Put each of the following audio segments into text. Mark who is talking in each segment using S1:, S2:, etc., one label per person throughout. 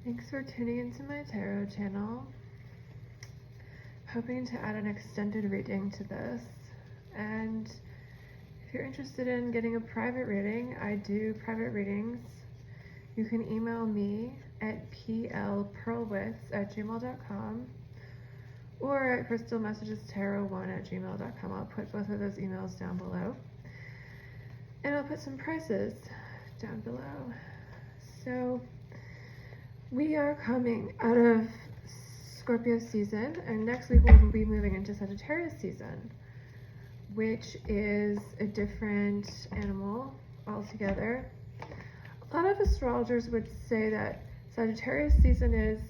S1: Thanks for tuning into my tarot channel. Hoping to add an extended reading to this. And if you're interested in getting a private reading, I do private readings. You can email me at plpearlwiths@gmail.com or at crystalmessagestarot1@gmail.com. I'll put both of those emails down below. And I'll put some prices down below. So we are coming out of Scorpio season, and next week we'll be moving into Sagittarius season, which is a different animal altogether. A lot of astrologers would say that Sagittarius season is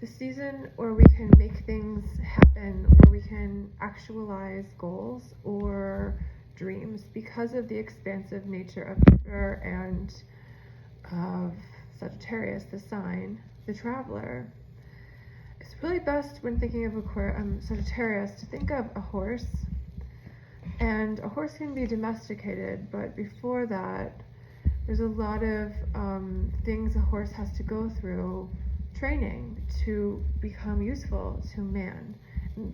S1: the season where we can make things happen, where we can actualize goals or dreams because of the expansive nature of Jupiter and of Sagittarius, the sign, the traveler. It's really best when thinking of Sagittarius to think of a horse. And a horse can be domesticated, but before that, there's a lot of things a horse has to go through training to become useful to man.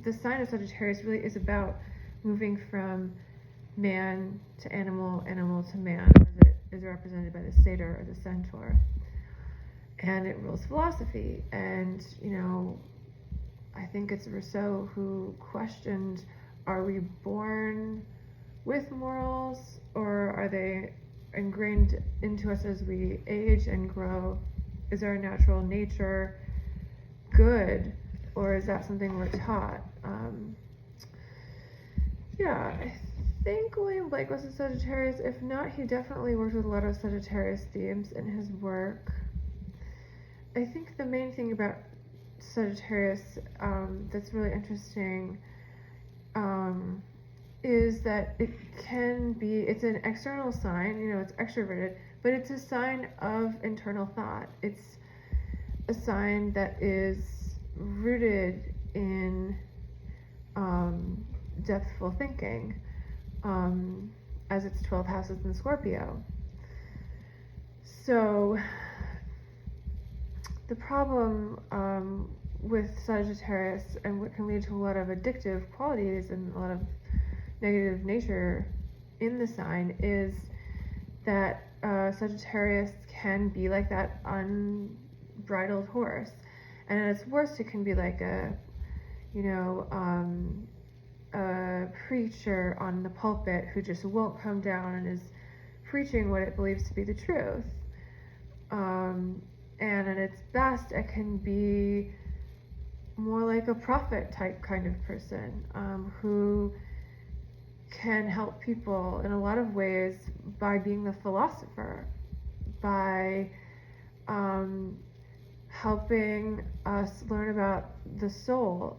S1: The sign of Sagittarius really is about moving from man to animal, animal to man, as it is represented by the satyr or the centaur. And it rules philosophy. And, I think it's Rousseau who questioned, are we born with morals, or are they ingrained into us as we age and grow? Is our natural nature good, or is that something we're taught? I think William Blake was a Sagittarius. If not, he definitely worked with a lot of Sagittarius themes in his work. I think the main thing about Sagittarius that's really interesting is that it's an external sign, it's extroverted, but it's a sign of internal thought. It's a sign that is rooted in depthful thinking, as its 12 houses in Scorpio. So the problem with Sagittarius, and what can lead to a lot of addictive qualities and a lot of negative nature in the sign, is that Sagittarius can be like that unbridled horse. And at its worst, it can be like a preacher on the pulpit who just won't come down and is preaching what it believes to be the truth. And at its best, it can be more like a prophet type kind of person, who can help people in a lot of ways by being the philosopher, by helping us learn about the soul,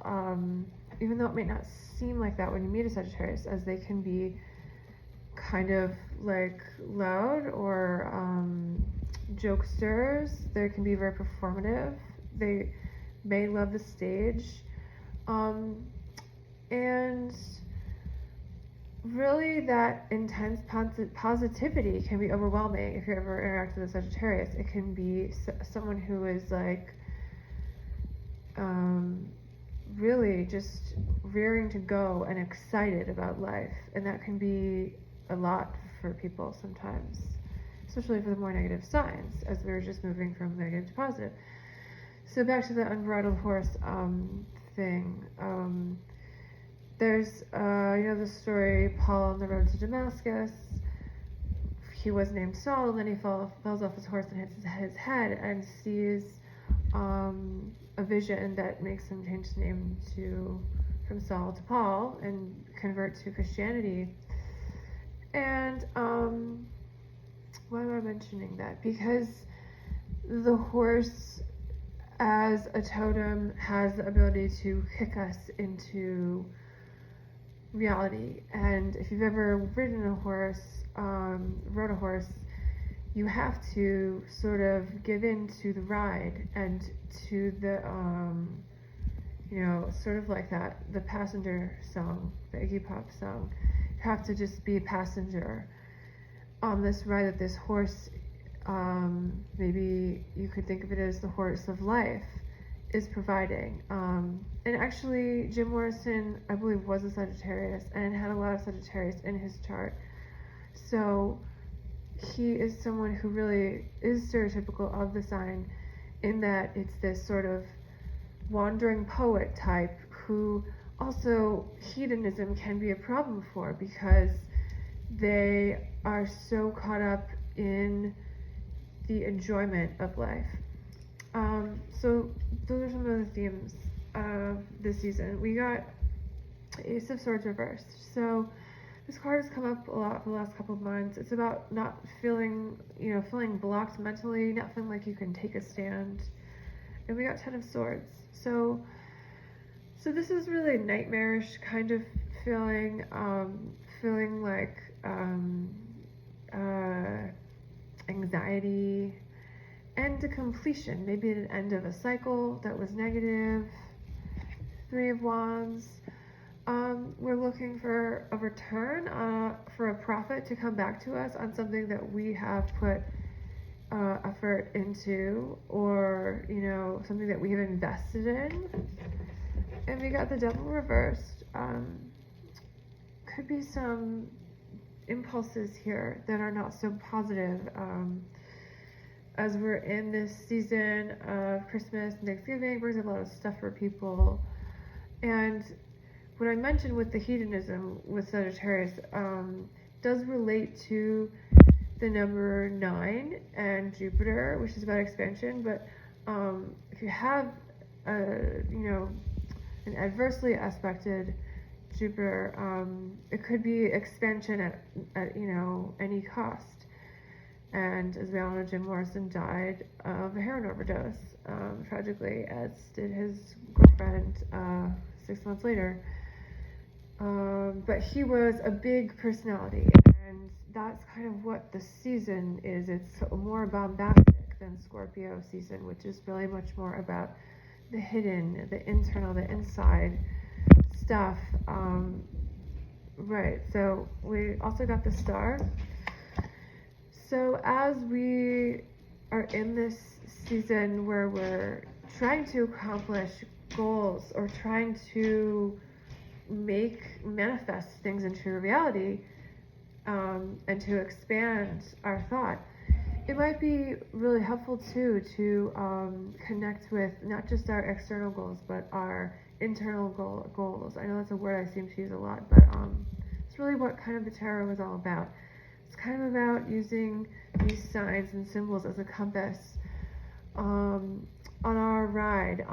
S1: even though it may not seem like that when you meet a Sagittarius, as they can be kind of like loud or jokesters. They can be very performative. They may love the stage, and really that intense positivity can be overwhelming if you ever interact with a Sagittarius. It can be someone who is like really just rearing to go and excited about life, and that can be a lot for people sometimes, especially for the more negative signs, as we were just moving from negative to positive. So back to the unbridled horse thing. There's the story, Paul on the road to Damascus. He was named Saul, and then he falls off his horse and hits his head and sees a vision that makes him change his name from Saul to Paul and convert to Christianity. And why am I mentioning that? Because the horse, as a totem, has the ability to kick us into reality. And if you've ever rode a horse, you have to sort of give in to the ride and to the sort of like the passenger song, the Iggy Pop song. You have to just be a passenger on this ride that this horse Maybe you could think of it as the horse of life is providing. And actually, Jim Morrison, I believe, was a Sagittarius and had a lot of Sagittarius in his chart. So he is someone who really is stereotypical of the sign, in that it's this sort of wandering poet type who also hedonism can be a problem for, because they are so caught up in the enjoyment of life. So those are some of the themes of this season. We got Ace of Swords reversed. So this card has come up a lot for the last couple of months. It's about not feeling blocked mentally, not feeling like you can take a stand. And we got Ten of Swords. So this is really a nightmarish kind of feeling, feeling like anxiety, and a completion, maybe an end of a cycle that was negative. Three of Wands. We're looking for a return, for a profit to come back to us on something that we have put effort into, or something that we have invested in. And we got the Devil reversed. Could be some impulses here that are not so positive, as we're in this season of Christmas and Thanksgiving. Brings a lot of stuff for people. And what I mentioned with the hedonism with Sagittarius does relate to the number 9 and Jupiter, which is about expansion. But if you have an adversely aspected Jupiter, it could be expansion at any cost. And as we all know, Jim Morrison died of a heroin overdose, tragically, as did his girlfriend 6 months later. But he was a big personality, and that's kind of what the season is. It's more bombastic than Scorpio season, which is really much more about the hidden, the internal, the inside stuff. Right, so we also got the Star. So as we are in this season where we're trying to accomplish goals, or trying to manifest things into reality, and to expand our thought, it might be really helpful too to connect with not just our external goals, but our internal goals. I know that's a word I seem to use a lot, but it's really what kind of the tarot is all about. It's kind of about using these signs and symbols as a compass on our ride,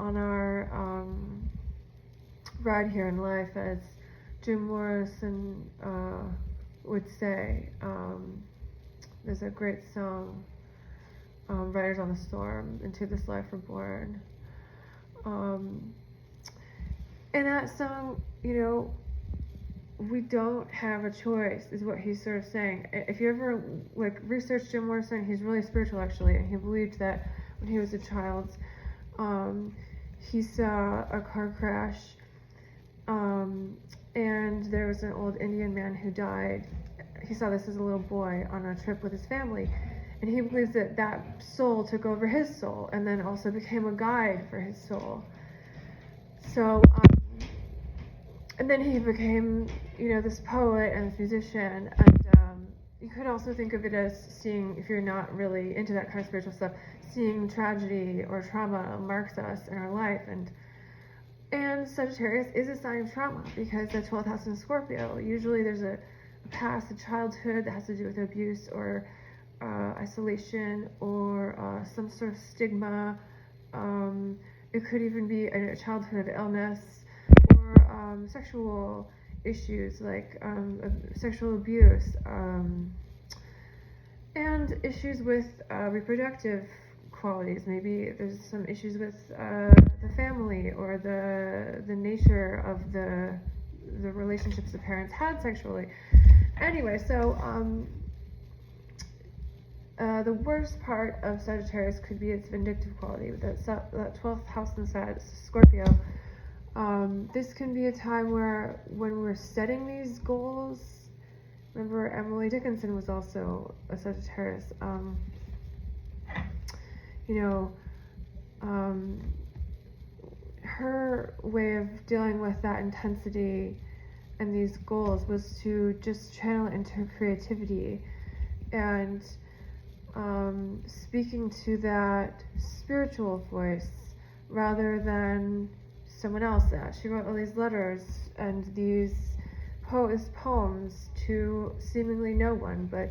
S1: ride here in life, as Jim Morrison would say. There's a great song, Riders on the Storm, Into This Life We're Born. And that song, we don't have a choice, is what he's sort of saying. If you ever research Jim Morrison, he's really spiritual actually, and he believed that when he was a child, he saw a car crash, and there was an old Indian man who died. He saw this as a little boy on a trip with his family, and he believes that soul took over his soul, and then also became a guide for his soul. So, and then he became, this poet and this musician, and you could also think of it as seeing, if you're not really into that kind of spiritual stuff, seeing tragedy or trauma marks us in our life, and Sagittarius is a sign of trauma, because the 12th house in Scorpio, usually there's a past, a childhood that has to do with abuse or isolation, or some sort of stigma. It could even be a childhood of illness, or sexual issues like sexual abuse, and issues with reproductive qualities. Maybe there's some issues with the family, or the nature of the relationships the parents had sexually. Anyway, so the worst part of Sagittarius could be its vindictive quality, with that 12th house inside Scorpio. This can be a time where, when we're setting these goals, remember Emily Dickinson was also a Sagittarius, you know, her way of dealing with that intensity and these goals was to just channel it into her creativity and speaking to that spiritual voice rather than someone else. That she wrote all these letters and these poems to seemingly no one, but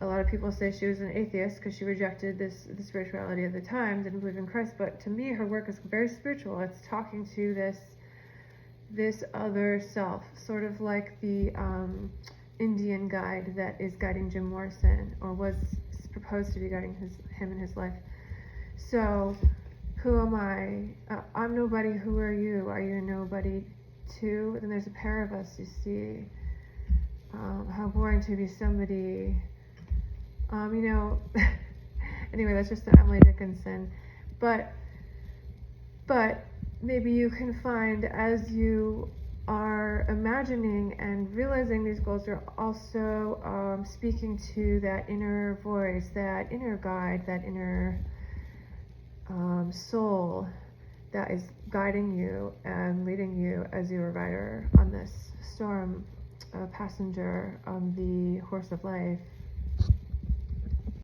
S1: a lot of people say she was an atheist because she rejected the spirituality of the time, didn't believe in Christ. But to me, her work is very spiritual. It's talking to this other self, sort of like the Indian guide that is guiding Jim Morrison, or was proposed to be guiding him in his life. So, who am I? I'm nobody. Who are you? Are you nobody too? Then there's a pair of us, you see. How boring to be somebody. You know, anyway, that's just the Emily Dickinson. But maybe you can find, as you are imagining and realizing these goals, are also speaking to that inner voice, that inner guide, that inner soul that is guiding you and leading you as you are a rider on this storm, a passenger on the horse of life.